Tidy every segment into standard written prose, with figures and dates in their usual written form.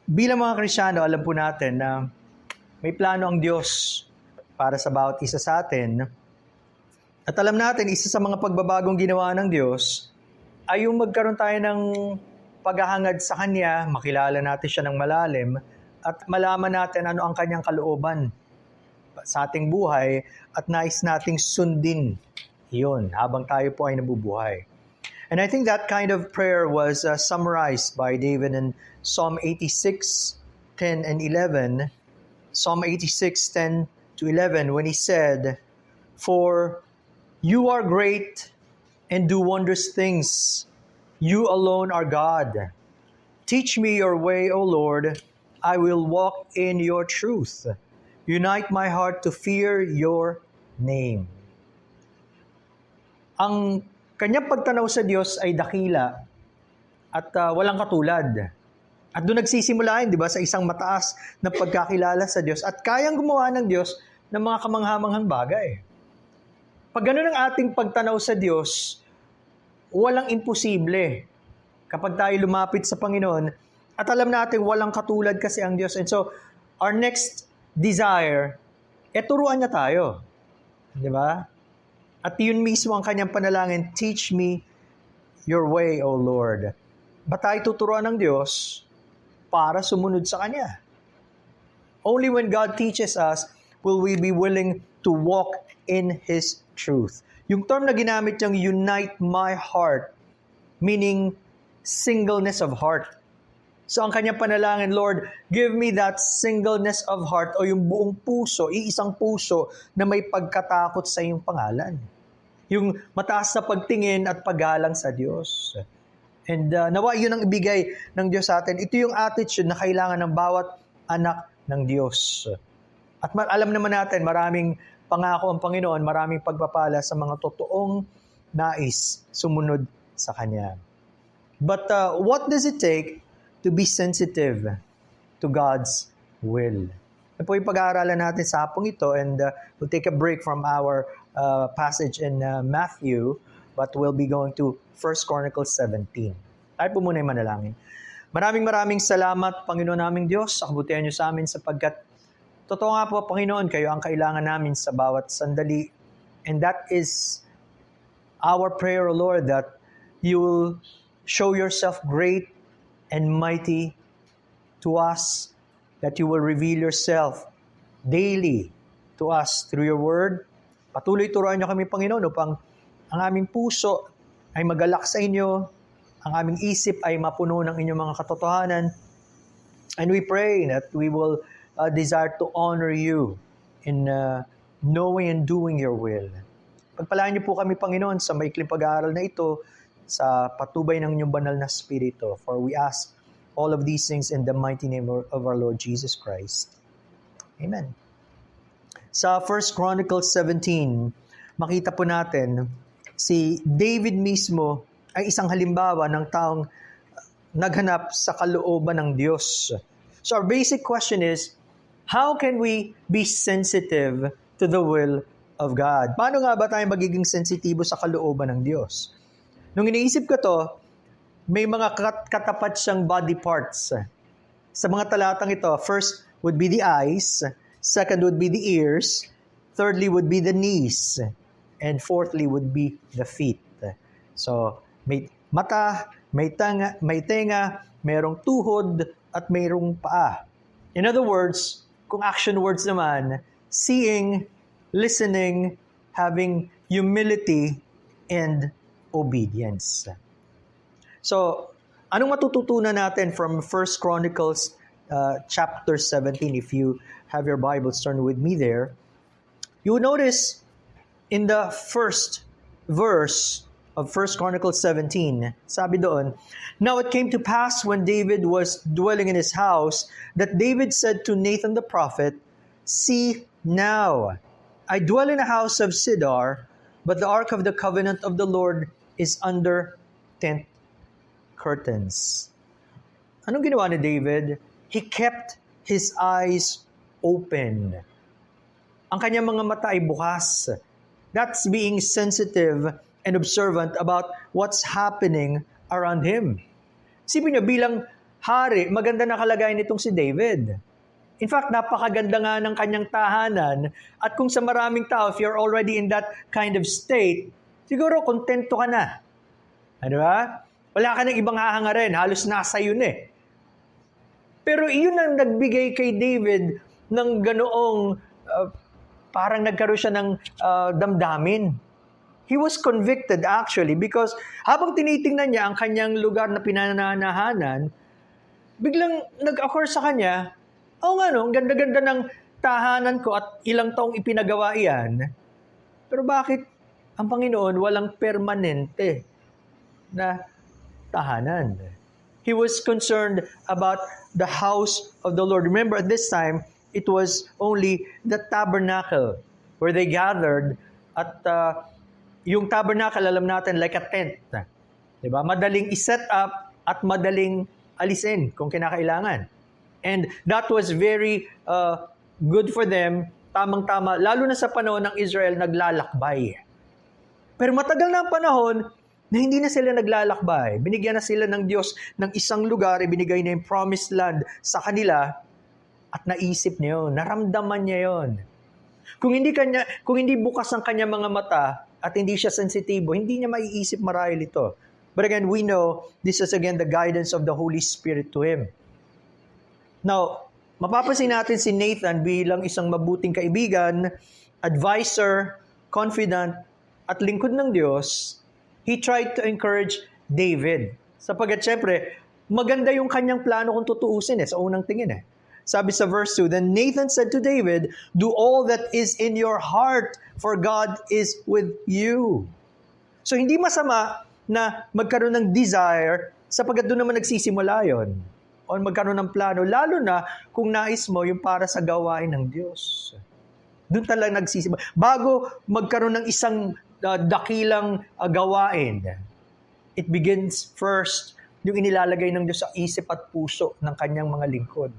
Bilang mga Kristiyano, alam po natin na may plano ang Diyos para sa bawat isa sa atin. At alam natin, isa sa mga pagbabagong ginawa ng Diyos ay yung magkaroon tayo ng paghahangad sa Kanya, makilala natin siya ng malalim, at malaman natin ano ang Kanyang kalooban sa ating buhay at nais nating sundin yun habang tayo po ay nabubuhay. And I think that kind of prayer was summarized by David in Psalm 86, 10 and 11. Psalm 86, 10 to 11, when he said, "For you are great and do wondrous things. You alone are God. Teach me your way, O Lord. I will walk in your truth. Unite my heart to fear your name." Ang kanyang pagtanaw sa Diyos ay dakila at walang katulad. At doon nagsisimula yun, di ba, sa isang mataas na pagkakilala sa Diyos at kayang gumawa ng Diyos ng mga kamanghamanghang bagay. Pag ganun ang ating pagtanaw sa Diyos, walang imposible kapag tayo lumapit sa Panginoon at alam natin walang katulad kasi ang Diyos. And so, our next desire, turuan niya tayo. Di ba? At yun mismo ang kanyang panalangin, "Teach me your way, O Lord." Ba tayo tuturuan ng Diyos para sumunod sa Kanya? Only when God teaches us will we be willing to walk in His truth. Yung term na ginamit niyang "unite my heart", meaning singleness of heart. So ang kanyang panalangin, "Lord, give me that singleness of heart," o yung buong puso, iisang puso na may pagkatakot sa iyong pangalan. Yung mataas na pagtingin at paggalang sa Diyos. And nawa yun ang ibigay ng Diyos sa atin. Ito yung attitude na kailangan ng bawat anak ng Diyos. At alam naman natin, maraming pangako ang Panginoon, maraming pagpapala sa mga totoong nais sumunod sa Kanya. But what does it take to be sensitive to God's will? Ito po yung pag-aaralan natin sa hapong ito, and we'll take a break from our passage in Matthew, but we'll be going to 1 Chronicles 17. Tayo po muna yung manalangin. Maraming salamat, Panginoon naming Diyos, sa kabutihan niyo sa amin sapagkat totoo nga po, Panginoon, kayo ang kailangan namin sa bawat sandali. And that is our prayer, O Lord, that you will show yourself great and mighty to us, that you will reveal yourself daily to us through your word. Patuloy turuan niyo kami, Panginoon, upang ang aming puso ay magalak sa inyo, ang aming isip ay mapuno ng inyong mga katotohanan. And we pray that we will desire to honor you in knowing and doing your will. Pagpalaan niyo po kami, Panginoon, sa maikling pag-aaral na ito, sa patubay ng inyong banal na Espiritu. For we ask all of these things in the mighty name of our Lord Jesus Christ. Amen. Sa 1 Chronicles 17, makita po natin si David mismo ay isang halimbawa ng taong naghanap sa kalooban ng Diyos. So our basic question is, how can we be sensitive to the will of God? Paano nga ba tayo magiging sensitibo sa kalooban ng Diyos? Nung iniisip ko to, may mga katapat siyang body parts. Sa mga talatang ito, first would be the eyes, second would be the ears, thirdly would be the knees, and fourthly would be the feet. So, may mata, may tenga, mayroong tuhod, at mayroong paa. In other words, kung action words naman, seeing, listening, having humility, and obedience. So, anong matututunan natin from 1 Chronicles chapter 17? If you have your Bibles, turn with me there. You notice in the first verse of 1 Chronicles 17, sabi doon, "Now it came to pass when David was dwelling in his house, that David said to Nathan the prophet, 'See now, I dwell in a house of cedar, but the ark of the covenant of the Lord is under tent curtains.'" Anong ginawa ni David? He kept his eyes open. Ang kanyang mga mata ay bukas. That's being sensitive and observant about what's happening around him. Isipin niyo, bilang hari, maganda na kalagayan nitong si David. In fact, napakaganda nga ng kanyang tahanan. At kung sa maraming tao, if you're already in that kind of state, siguro kontento ka na. Ano ba? Wala ka ng ibang hahangarin. Halos nasa yun eh. Pero iyon ang nagbigay kay David ng ganoong parang nagkaroon siya ng damdamin. He was convicted actually because habang tinitingnan niya ang kanyang lugar na pinananahanan, biglang nag-occur sa kanya, ang ganda-ganda ng tahanan ko at ilang taong ipinagawa iyan. Pero bakit ang Panginoon walang permanente na tahanan? He was concerned about the house of the Lord. Remember, at this time, it was only the tabernacle where they gathered at yung tabernacle, alam natin, like a tent. Diba? Madaling iset up at madaling alisin kung kinakailangan. And that was very good for them, tamang-tama, lalo na sa panahon ng Israel naglalakbay. Pero matagal na ang panahon na hindi na sila naglalakbay. Binigyan na sila ng Diyos ng isang lugar, ibinigay na yung promised land sa kanila at naisip niya yun, naramdaman niya yun. Kung hindi bukas ang kanya mga mata at hindi siya sensitibo, hindi niya maiisip marahil ito. But again, we know this is again the guidance of the Holy Spirit to him. Now, mapapansin natin si Nathan bilang isang mabuting kaibigan, advisor, confident, at lingkod ng Diyos. He tried to encourage David. Sapagkat syempre, maganda yung kanyang plano kung tutuusin sa unang tingin Sabi sa verse 2, Then Nathan said to David, Do all that is in your heart, for God is with you. So hindi masama na magkaroon ng desire sapagkat doon naman nagsisimula yon. O magkaroon ng plano, lalo na kung nais mo yung para sa gawain ng Diyos. Doon talaga nagsisimula. Bago magkaroon ng isang dakilang gawain, it begins first yung inilalagay ng Diyos sa isip at puso ng kanyang mga lingkod.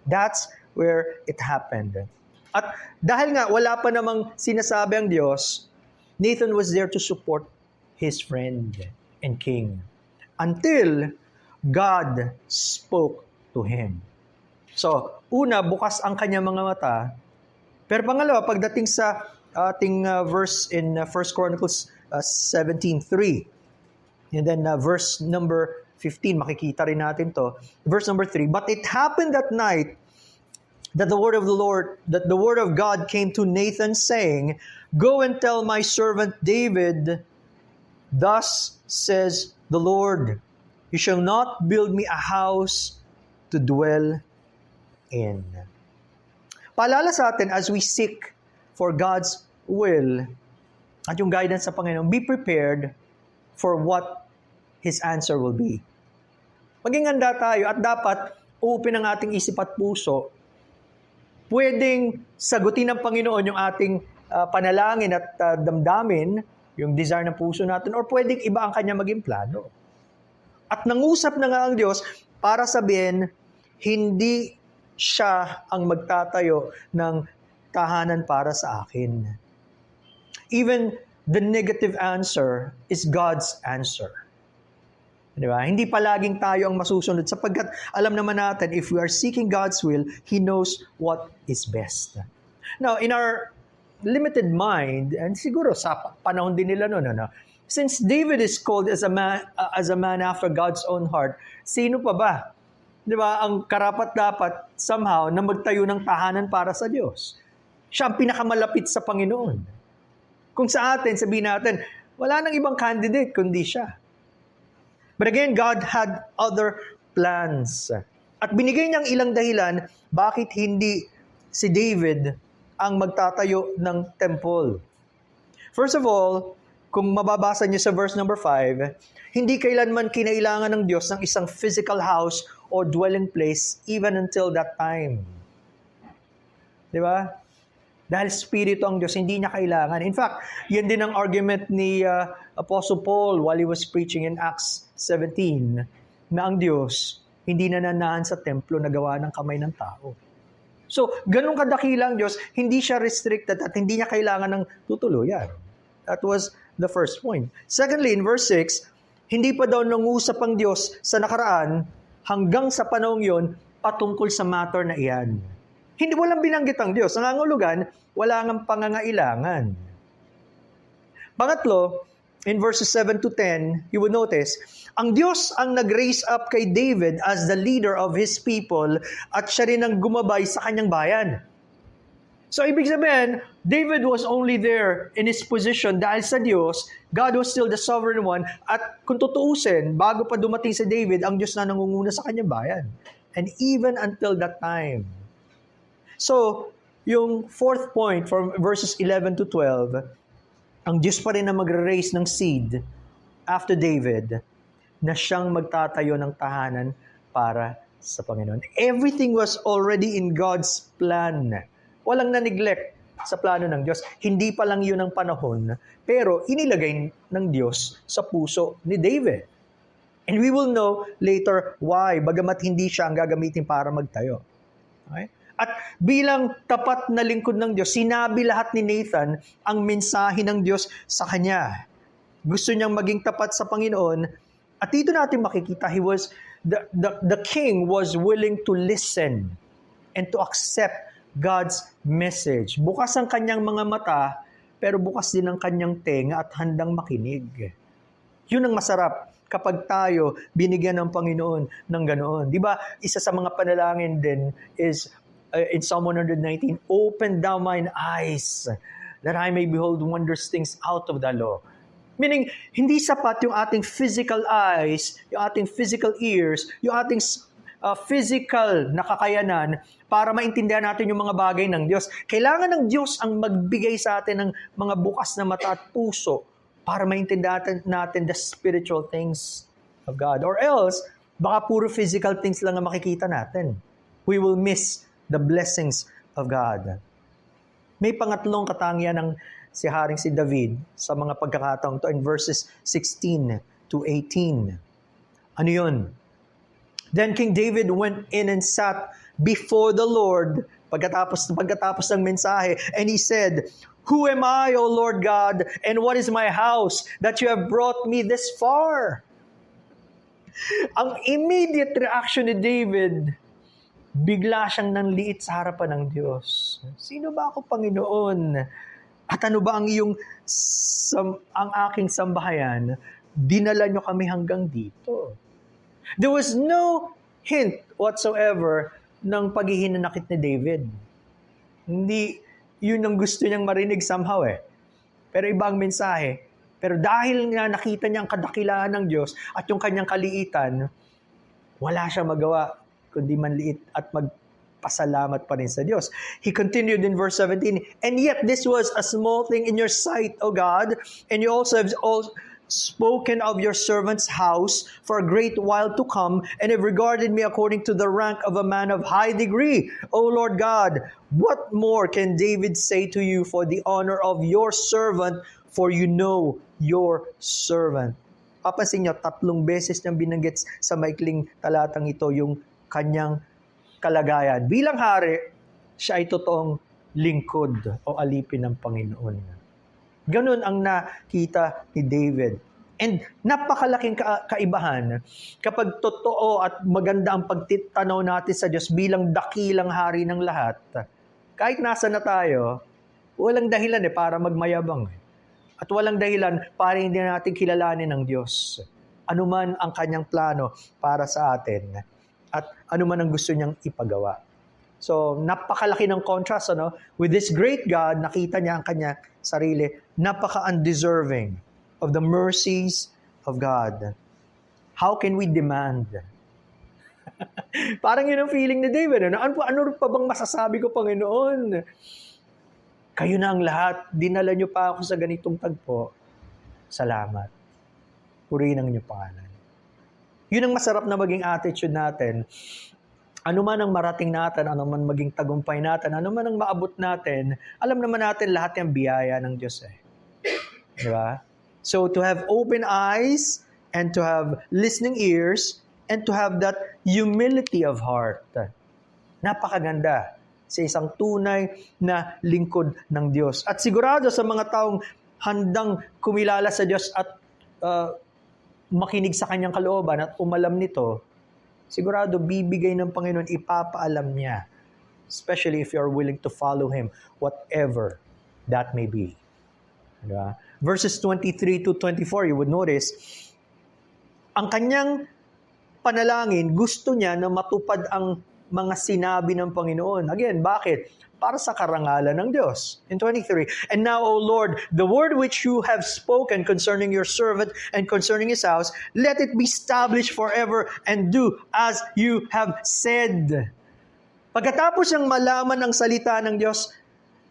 That's where it happened. At dahil nga wala pa namang sinasabi ang Diyos, Nathan was there to support his friend and king. Until God spoke to him. So, una, bukas ang kanyang mga mata. Pero pangalawa, pagdating sa ating verse in 1 Chronicles 17:3, and then verse number 15, makikita rin natin to. Verse number 3, But it happened that night that the word of God came to Nathan saying, Go and tell my servant David, Thus says the Lord, You shall not build me a house to dwell in. Paalala sa atin as we seek for God's will at yung guidance sa Panginoon, be prepared for what His answer will be. Maging handa tayo at dapat open ang ating isip at puso. Pwedeng sagutin ng Panginoon yung ating panalangin at damdamin, yung desire ng puso natin, or pwedeng iba ang kanya maging plano. At nangusap na nga ang Diyos para sabihin, hindi siya ang magtatayo ng tahanan para sa akin. Even the negative answer is God's answer. Di ba? Hindi palaging tayo ang masusunod sapagkat alam naman natin, if we are seeking God's will, He knows what is best. Now, in our limited mind, and siguro sa panahon din nila noon, since David is called as a man after God's own heart, sino pa ba? Di ba? Ang karapat-dapat somehow na magtayo ng tahanan para sa Diyos. Siya ang pinakamalapit sa Panginoon. Kung sa atin, sabihin natin, wala nang ibang candidate kundi siya. But again, God had other plans. At binigay niyang ilang dahilan bakit hindi si David ang magtatayo ng temple. First of all, kung mababasa niyo sa verse number 5, hindi kailanman kinailangan ng Diyos ng isang physical house or dwelling place even until that time. Di ba? Dahil Espiritu ang Diyos, hindi niya kailangan. In fact, yan din ang argument ni Apostle Paul while he was preaching in Acts 17, na ang Diyos hindi nananahan sa templo na gawa ng kamay ng tao. So, ganun kadakilang Diyos, hindi siya restricted at hindi niya kailangan ng tutuluyan. That was the first point. Secondly, in verse 6, hindi pa daw nangusap ang Diyos sa nakaraan hanggang sa panahong yon patungkol sa matter na iyan. Hindi walang binanggit ang Diyos. Nangangulugan, wala ngang pangangailangan. Pangatlo, in verses 7 to 10, you would notice, ang Diyos ang nag-raise up kay David as the leader of his people at siya rin ang gumabay sa kanyang bayan. So, ibig sabihin, David was only there in his position dahil sa Diyos, God was still the sovereign one, at kung tutuusin, bago pa dumating si David, ang Diyos na nangunguna sa kanyang bayan. And even until that time. So, yung fourth point from verses 11 to 12, ang Diyos pa rin na magre-raise ng seed after David na siyang magtatayo ng tahanan para sa Panginoon. Everything was already in God's plan. Walang na-neglect sa plano ng Diyos. Hindi pa lang yun ang panahon, pero inilagay ng Diyos sa puso ni David. And we will know later why, bagamat hindi siya ang gagamitin para magtayo. Okay? At bilang tapat na lingkod ng Diyos, sinabi lahat ni Nathan ang mensahe ng Diyos sa kanya. Gusto niyang maging tapat sa Panginoon. At dito natin makikita, the king was willing to listen and to accept God's message. Bukas ang kanyang mga mata, pero bukas din ang kanyang tenga at handang makinig. Yun ang masarap kapag tayo binigyan ng Panginoon ng ganoon. Di ba, isa sa mga panalangin din is in Psalm 119, open thou mine eyes that I may behold wondrous things out of the law. Meaning, hindi sapat yung ating physical eyes, yung ating physical ears, yung ating physical na kakayanan para maintindihan natin yung mga bagay ng Diyos. Kailangan ng Diyos ang magbigay sa atin ng mga bukas na mata at puso para maintindihan natin the spiritual things of God. Or else, baka puro physical things lang ang makikita natin. We will miss the blessings of God. May pangatlong katangian ng si Haring si David sa mga pagkakataong to in verses 16 to 18. Ano yun? Then King David went in and sat before the Lord pagkatapos ng mensahe, and he said, "Who am I, O Lord God, and what is my house that you have brought me this far?" Ang immediate reaction ni David, bigla siyang nanliit sa harapan ng Diyos. Sino ba ako, Panginoon? At ano ba ang ang aking sambahayan? Dinala niyo kami hanggang dito. There was no hint whatsoever ng paghihinanakit ni David. Hindi yun ang gusto niyang marinig somehow eh. Pero ibang mensahe. Pero dahil nga nakita niya ang kadakilaan ng Diyos at yung kanyang kaliitan, wala siyang magawa kundi manliit at magpasalamat pa rin sa Diyos. He continued in verse 17, "And yet this was a small thing in your sight, O God, and you also have spoken of your servant's house for a great while to come, and have regarded me according to the rank of a man of high degree. O Lord God, what more can David say to you for the honor of your servant, for you know your servant?" Papansin niyo, 3 beses niyang binanggit sa maikling talatang ito yung kanyang kalagayan. Bilang hari, siya ay totoong lingkod o alipin ng Panginoon. Ganun ang nakita ni David. And napakalaking kaibahan kapag totoo at maganda ang pagtitanaw natin sa Diyos bilang dakilang hari ng lahat. Kahit nasa na tayo, walang dahilan para magmayabang. At walang dahilan para hindi natin kilalanin ng Diyos. Ano man ang kanyang plano para sa atin at ano man ang gusto niyang ipagawa. So, napakalaki ng contrast, with this great God, nakita niya ang kanya sarili, napaka-undeserving of the mercies of God. How can we demand? Parang yun ang feeling ni David. Ano pa bang masasabi ko, Panginoon? Kayo na ang lahat. Dinala niyo pa ako sa ganitong tagpo. Salamat. Purihin ang inyong pangalan. Yun ang masarap na maging attitude natin. Ano man ang marating natin, ano man maging tagumpay natin, ano man ang maabot natin, alam naman natin lahat yung biyaya ng Diyos eh. Di ba? So to have open eyes and to have listening ears and to have that humility of heart. Napakaganda sa isang tunay na lingkod ng Diyos. At sigurado sa mga taong handang kumilala sa Diyos at makinig sa kanyang kalooban at umalam nito, sigurado bibigay ng Panginoon, ipapaalam niya. Especially if you are willing to follow Him, whatever that may be. Diba? Verses 23 to 24, you would notice, ang kanyang panalangin, gusto niya na matupad ang mga sinabi ng Panginoon. Again, bakit? Para sa karangalan ng Diyos. In 23, and now, O Lord, the word which you have spoken concerning your servant and concerning his house, let it be established forever and do as you have said. Pagkatapos niyang malaman ang salita ng Diyos,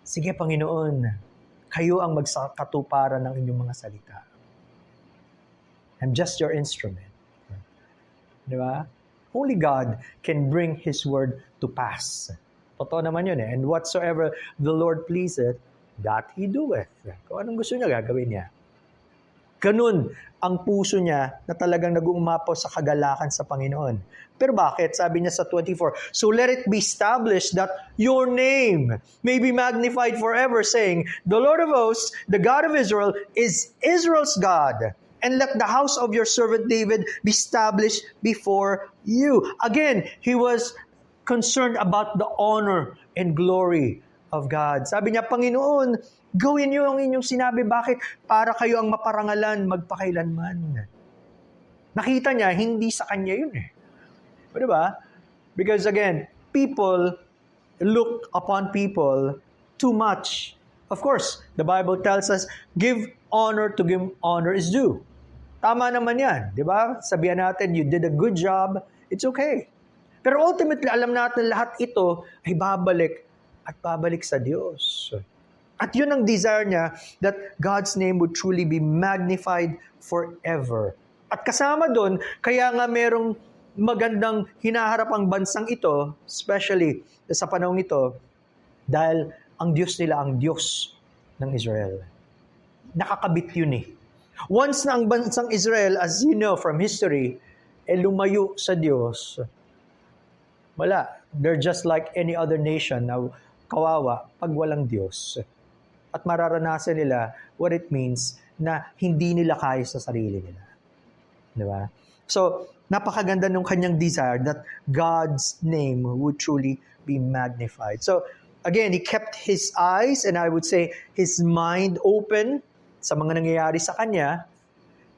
sige Panginoon, kayo ang magsakatuparan ng inyong mga salita. I'm just your instrument. Di ba? Only God can bring His word to pass. Totoo naman yun eh. And whatsoever the Lord pleaseth, that He doeth. Kung anong gusto niya, gagawin niya. Ganun ang puso niya na talagang nag-uumapaw sa kagalakan sa Panginoon. Pero bakit? Sabi niya sa 24, so let it be established that your name may be magnified forever, saying, the Lord of hosts, the God of Israel, is Israel's God. And let the house of your servant David be established before you. Again, he was concerned about the honor and glory of God. Sabi niya, Panginoon, gawin niyo ang inyong sinabi. Bakit? Para kayo ang maparangalan magpakailanman. Nakita niya, hindi sa kanya yun eh. Di ba? Because again, people look upon people too much. Of course, the Bible tells us, give honor to give honor is due. Tama naman yan. Di ba? Sabihan natin, you did a good job, it's okay. Pero ultimately, alam natin lahat ito ay babalik at babalik sa Diyos. At yun ang desire niya, that God's name would truly be magnified forever. At kasama doon, kaya nga merong magandang hinaharap ang bansang ito, especially sa panahong ito, dahil ang Diyos nila ang Diyos ng Israel. Nakakabit yun eh. Once na ang bansang Israel, as you know from history, lumayo sa Diyos, wala. They're just like any other nation na kawawa pag walang Diyos. At mararanasan nila what it means na hindi nila kaya sa sarili nila. Di ba? So, napakaganda ng kanyang desire that God's name would truly be magnified. So, again, he kept his eyes and I would say his mind open sa mga nangyayari sa kanya.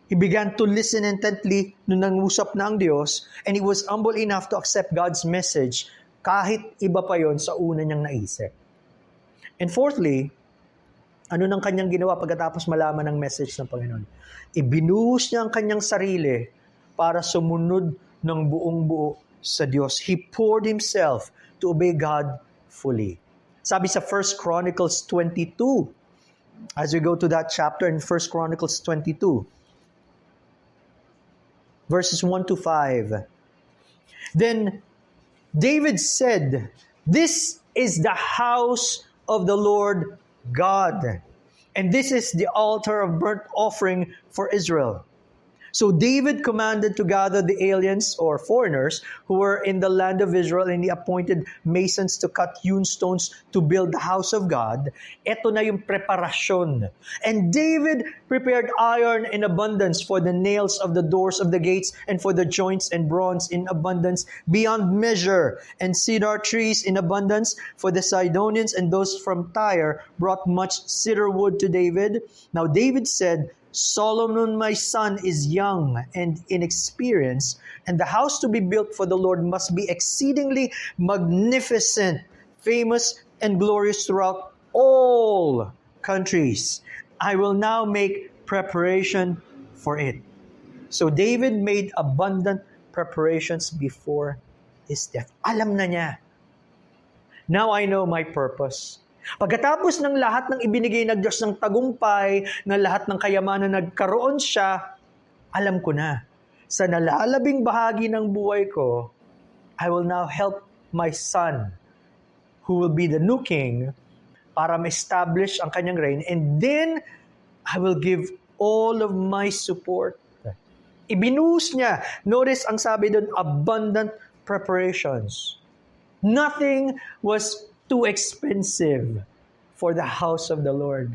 He began to listen intently nung nangusap na ang Diyos, and he was humble enough to accept God's message kahit iba pa yon sa una niyang naisip. And fourthly, ano nang kanyang ginawa pagkatapos malaman ng message ng Panginoon? Ibinuhos niya ang kanyang sarili para sumunod ng buong buo sa Diyos. He poured himself to obey God fully. Sabi sa 1 Chronicles 22, as we go to that chapter in 1 Chronicles 22, verses 1 to 5. Then David said, this is the house of the Lord God, and this is the altar of burnt offering for Israel. So David commanded to gather the aliens or foreigners who were in the land of Israel, and he appointed masons to cut hewn stones to build the house of God. Ito na yung preparasyon. And David prepared iron in abundance for the nails of the doors of the gates and for the joints, and bronze in abundance beyond measure, and cedar trees in abundance. For the Sidonians and those from Tyre brought much cedar wood to David. Now David said, Solomon my son is young and inexperienced, and the house to be built for the Lord must be exceedingly magnificent, famous and glorious throughout all countries. I will now make preparation for it. So David made abundant preparations before his death. Alam na niya. Now I know my purpose. Pagkatapos ng lahat ng ibinigay ng Diyos ng tagumpay, ng lahat ng kayamanan na nagkaroon siya, alam ko na, sa nalalabing bahagi ng buhay ko, I will now help my son, who will be the new king, para ma-establish ang kanyang reign, and then I will give all of my support. Ibinuhos niya. Notice ang sabi doon, abundant preparations. Nothing was too expensive for the house of the Lord.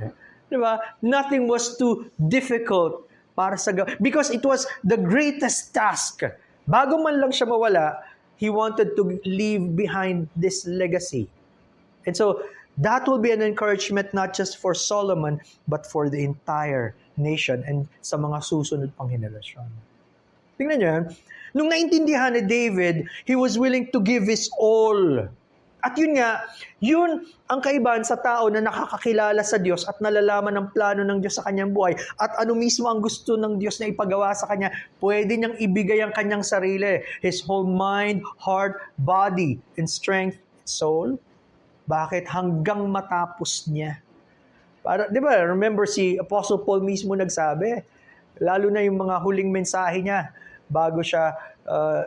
Diba? Nothing was too difficult para sa because it was the greatest task Bago man lang siya mawala, he wanted to leave behind this legacy. And so, that will be an encouragement not just for Solomon, but for the entire nation and sa mga susunod pang henerasyon. Tingnan niyo, nung naintindihan ni David, he was willing to give his all. At yun nga, yun ang kaibahan sa tao na nakakakilala sa Diyos at nalalaman ng plano ng Diyos sa kanyang buhay at ano mismo ang gusto ng Diyos na ipagawa sa kanya, pwede niyang ibigay ang kanyang sarili, his whole mind, heart, body, and strength, soul. Bakit? Hanggang matapos niya. Para, di ba, remember si Apostle Paul mismo nagsabi, lalo na yung mga huling mensahe niya bago siya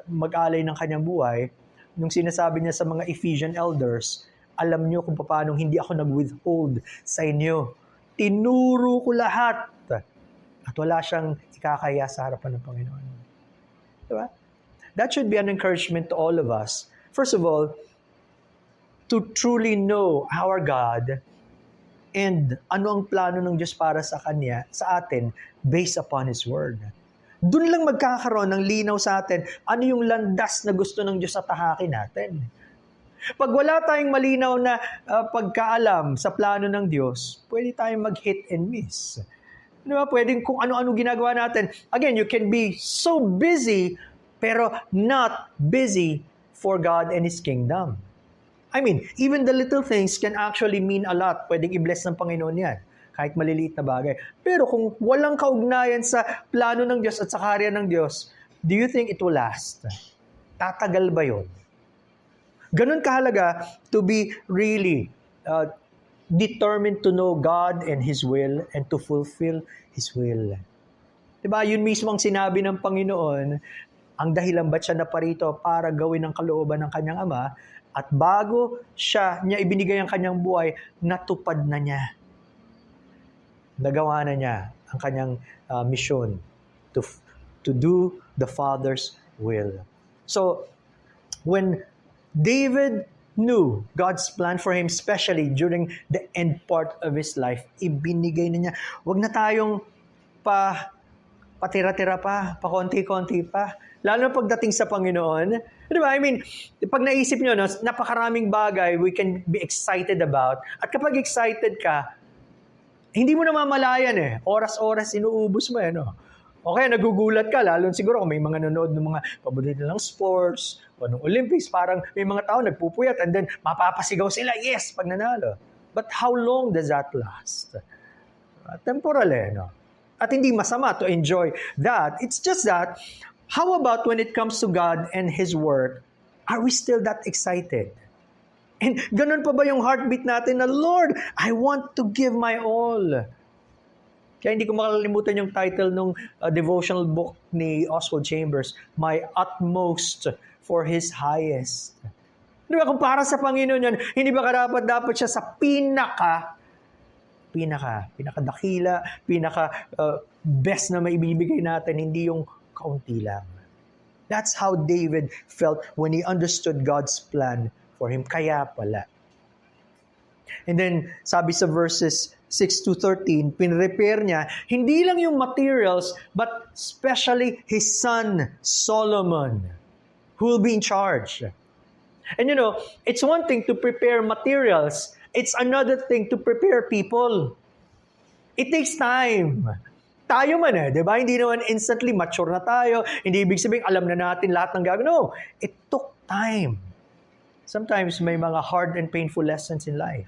mag-alay ng kanyang buhay, nung sinasabi niya sa mga Ephesian elders, alam niyo kung paano hindi ako nag-withhold sa inyo. Tinuro ko lahat. At wala siyang ikakaya sa harapan ng Panginoon. Diba? That should be an encouragement to all of us. First of all, to truly know our God and ano ang plano ng Diyos para sa Kanya, sa atin, based upon His Word. Doon lang magkakaroon ng linaw sa atin ano yung landas na gusto ng Diyos sa tahakin natin. Pag wala tayong malinaw na pagkaalam sa plano ng Diyos, pwede tayong mag-hit and miss. Diba? Pwedeng kung ano-ano ginagawa natin. Again, you can be so busy, pero not busy for God and His kingdom. I mean, even the little things can actually mean a lot. Pwedeng i-bless ng Panginoon yan. Kahit maliliit na bagay. Pero kung walang kaugnayan sa plano ng Diyos at sa karya ng Diyos, do you think it will last? Tatagal ba yun? Ganun kahalaga to be really determined to know God and His will and to fulfill His will. Diba? Yun mismo ang sinabi ng Panginoon, ang dahilan ba't siya naparito para gawin ang kalooban ng kanyang Ama, at bago niya ibinigay ang kanyang buhay, natupad na niya. Nagawa na niya ang kanyang mission to do the Father's will. So, when David knew God's plan for him, especially during the end part of his life, ibinigay na niya. Huwag na tayong patira-tira pa, pakonti-konti pa. Lalo na pagdating sa Panginoon. Diba? I mean, pag naisip nyo, no, napakaraming bagay we can be excited about. At kapag excited ka, hindi mo namamalayan eh. Oras-oras inuubos mo eh. No? Okay, nagugulat ka. Lalo siguro kung may mga nanonood ng mga paborito ng sports o ng Olympics, parang may mga tao nagpupuyat and then mapapasigaw sila, yes, pag nanalo. But how long does that last? Temporal eh. No? At hindi masama to enjoy that. It's just that, how about when it comes to God and His Word, are we still that excited? And ganun pa ba yung heartbeat natin na, Lord, I want to give my all. Kaya hindi ko makalimutan yung title ng devotional book ni Oswald Chambers, My Utmost for His Highest. Di ba, kung para sa Panginoon yan, hindi ba dapat siya sa pinakadakila, best na maibibigay natin, hindi yung kaunti lang. That's how David felt when he understood God's plan for him. Kaya pala. And then, sabi sa verses 6 to 13, pinrepair niya, hindi lang yung materials, but especially his son, Solomon, who will be in charge. And you know, it's one thing to prepare materials. It's another thing to prepare people. It takes time. Tayo man di ba? Hindi naman instantly mature na tayo. Hindi ibig sabihin, alam na natin lahat ng gagawin. No, it took time. Sometimes may mga hard and painful lessons in life.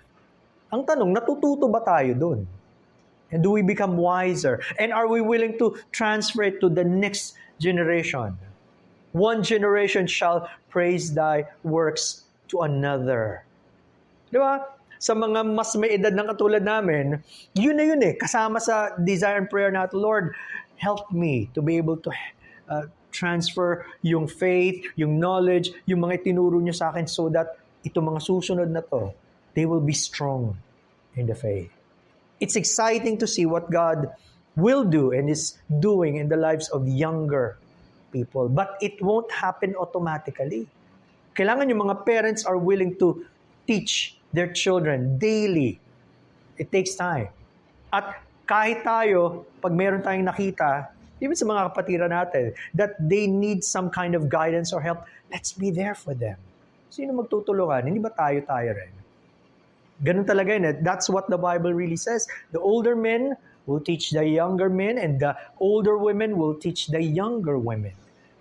Ang tanong, natututo ba tayo dun? And do we become wiser? And are we willing to transfer it to the next generation? One generation shall praise thy works to another. Di ba? Sa mga mas may edad ng katulad namin, yun na yun kasama sa desire and prayer natin, Lord, help me to be able to transfer yung faith, yung knowledge, yung mga itinuro niyo sa akin so that itong mga susunod na to, they will be strong in the faith. It's exciting to see what God will do and is doing in the lives of younger people. But it won't happen automatically. Kailangan yung mga parents are willing to teach their children daily. It takes time. At kahit tayo, pag meron tayong nakita, even sa mga kapatiran natin, that they need some kind of guidance or help, let's be there for them. Sino magtutulungan? Hindi ba tayo rin? Ganun talaga yun. That's what the Bible really says. The older men will teach the younger men, and the older women will teach the younger women.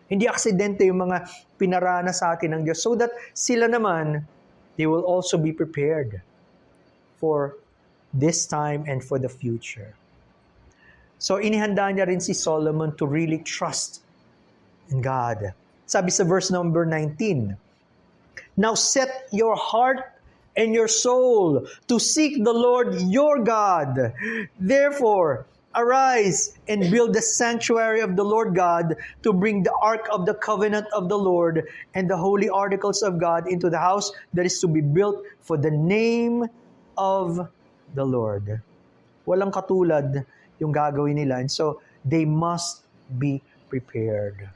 Hindi aksidente yung mga pinarana sa atin ng Diyos, so that sila naman, they will also be prepared for this time and for the future. So inihanda niya rin si Solomon to really trust in God. Sabi sa verse number 19, "Now set your heart and your soul to seek the Lord your God. Therefore, arise and build the sanctuary of the Lord God to bring the ark of the covenant of the Lord and the holy articles of God into the house that is to be built for the name of the Lord." Walang katulad yung gagawin nila. And so, they must be prepared.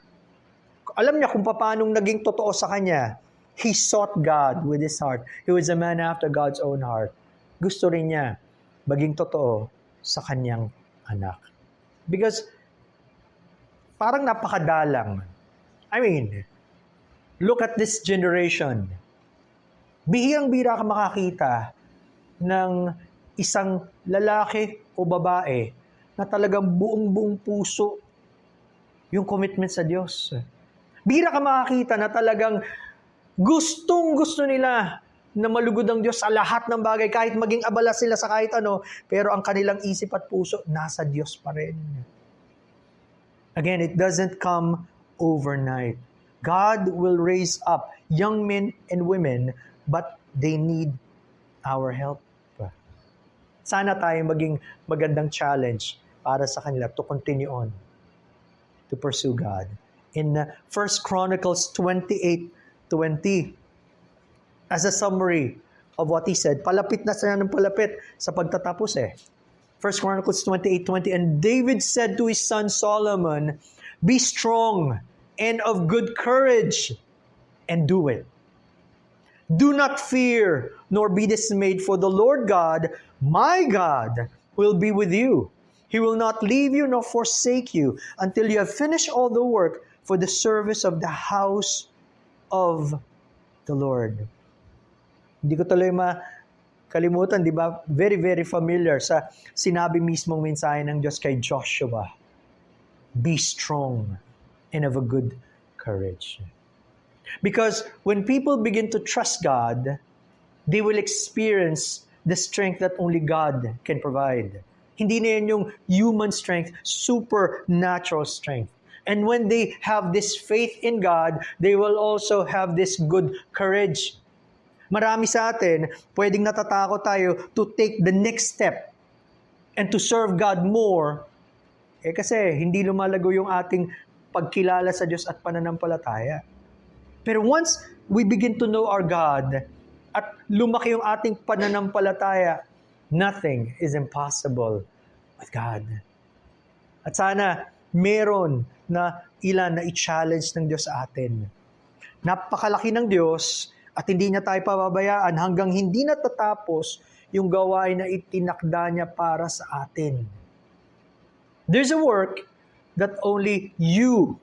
Alam niya kung paanong naging totoo sa kanya. He sought God with his heart. He was a man after God's own heart. Gusto rin niya maging totoo sa kanyang anak. Because parang napakadalang. I mean, look at this generation. Bihirang-bihira ka makakita ng isang lalaki o babae na talagang buong-buong puso yung commitment sa Diyos. Bihira ka makakita na talagang gustong-gusto nila na malugod ang Diyos sa lahat ng bagay, kahit maging abala sila sa kahit ano, pero ang kanilang isip at puso, nasa Diyos pa rin. Again, it doesn't come overnight. God will raise up young men and women, but they need our help. Sana tayo maging magandang challenge para sa kanila to continue on, to pursue God. In 1 Chronicles 28:20, as a summary of what he said, palapit na siya ng palapit sa pagtatapos 1 Chronicles 28:20, "And David said to his son Solomon, be strong and of good courage, and do it. Do not fear, nor be dismayed, for the Lord God, my God, will be with you. He will not leave you nor forsake you until you have finished all the work for the service of the house of the Lord." Hindi ko tuloy makalimutan, di ba? Very, very familiar sa sinabi mismong mensahe ng Diyos kay Joshua. Be strong and of a good courage. Because when people begin to trust God, they will experience the strength that only God can provide. Hindi na yan yung human strength, supernatural strength. And when they have this faith in God, they will also have this good courage. Marami sa atin, pwedeng natatakot tayo to take the next step and to serve God more. Kasi hindi lumalago yung ating pagkilala sa Diyos at pananampalataya. Pero once we begin to know our God at lumaki yung ating pananampalataya, nothing is impossible with God. At sana meron na ilan na i-challenge ng Diyos sa atin. Napakalaki ng Diyos at hindi niya tayo pababayaan hanggang hindi natatapos yung gawain na itinakda niya para sa atin. There's a work that only you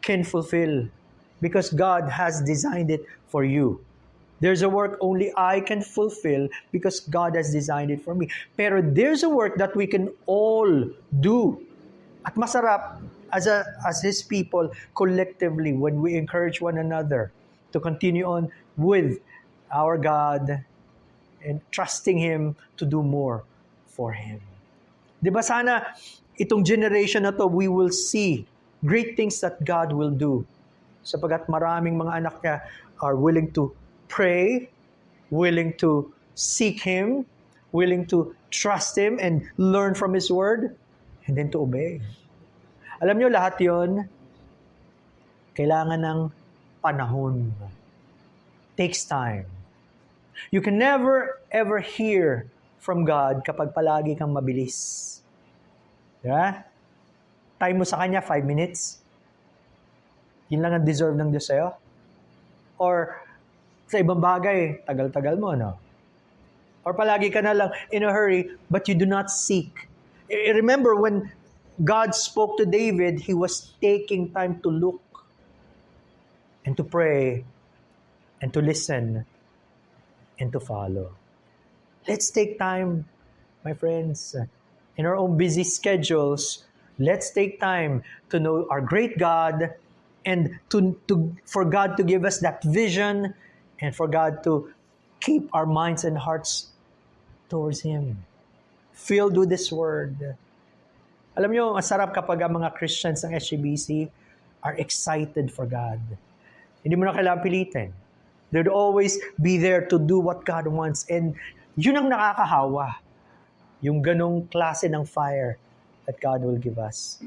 can fulfill because God has designed it for you. There's a work only I can fulfill because God has designed it for me. Pero there's a work that we can all do. At masarap as His people collectively when we encourage one another to continue on with our God and trusting Him to do more for Him. Diba sana itong generation na to, we will see great things that God will do. Sapagat maraming mga anak niya are willing to pray, willing to seek Him, willing to trust Him and learn from His Word, and then to obey. Alam niyo, lahat yon kailangan ng panahon. Takes time. You can never, ever hear from God kapag palagi kang mabilis. Diba? Time mo sa Kanya, 5 minutes. Yun lang ang deserve ng Diyos sa'yo. Or sa ibang bagay, tagal-tagal mo, no? Or palagi ka na lang in a hurry, but you do not seek. Remember when God spoke to David, he was taking time to look and to pray and to listen and to follow. Let's take time, my friends, in our own busy schedules. Let's take time to know our great God and for God to give us that vision and for God to keep our minds and hearts towards Him. Filled with His Word. Alam nyo, masarap kapag ang mga Christians ng SGBC are excited for God. Hindi mo na kailangan pilitin. They'd always be there to do what God wants. And yun ang nakakahawa. Yung ganong klase ng fire that God will give us.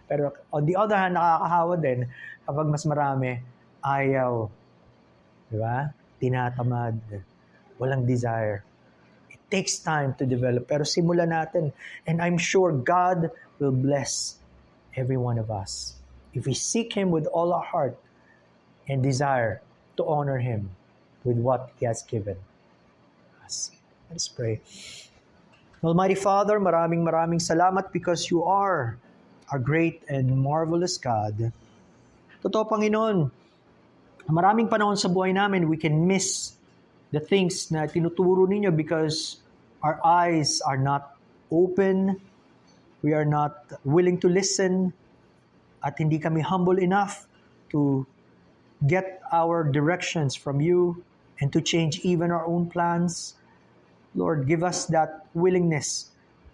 Pero on the other hand, nakakahawa din kapag mas marami, ayaw. Di ba? Tinatamad. Walang desire. It takes time to develop. Pero simulan natin. And I'm sure God will bless every one of us. If we seek Him with all our heart and desire to honor Him with what He has given us. Let's pray. Almighty Father, maraming salamat because You are our great and marvelous God. Totoo, Panginoon, maraming panahon sa buhay namin we can miss the things na tinuturo ninyo because our eyes are not open, we are not willing to listen, at hindi kami humble enough to get our directions from You and to change even our own plans. Lord, give us that willingness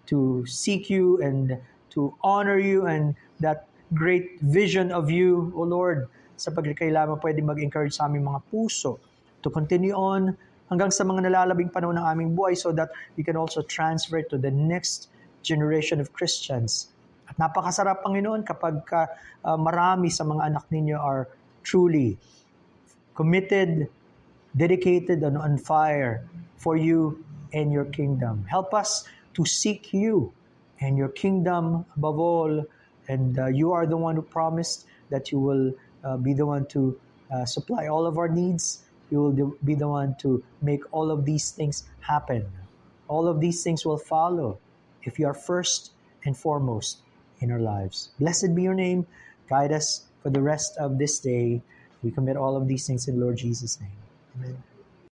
to seek You and to honor You and that great vision of You, O Lord, sa pagkakailangan pwede mag-encourage sa aming mga puso to continue on hanggang sa mga nalalabing panahon ng aming buhay so that we can also transfer to the next generation of Christians. At napakasarap, Panginoon, kapag marami sa mga anak ninyo are truly committed, dedicated, and on fire for You and Your kingdom. Help us to seek You and Your kingdom above all. And You are the one who promised that You will be the one to supply all of our needs. You will be the one to make all of these things happen. All of these things will follow if You are first and foremost in our lives. Blessed be Your name. Guide us for the rest of this day. We commit all of these things in Lord Jesus' name. Amen.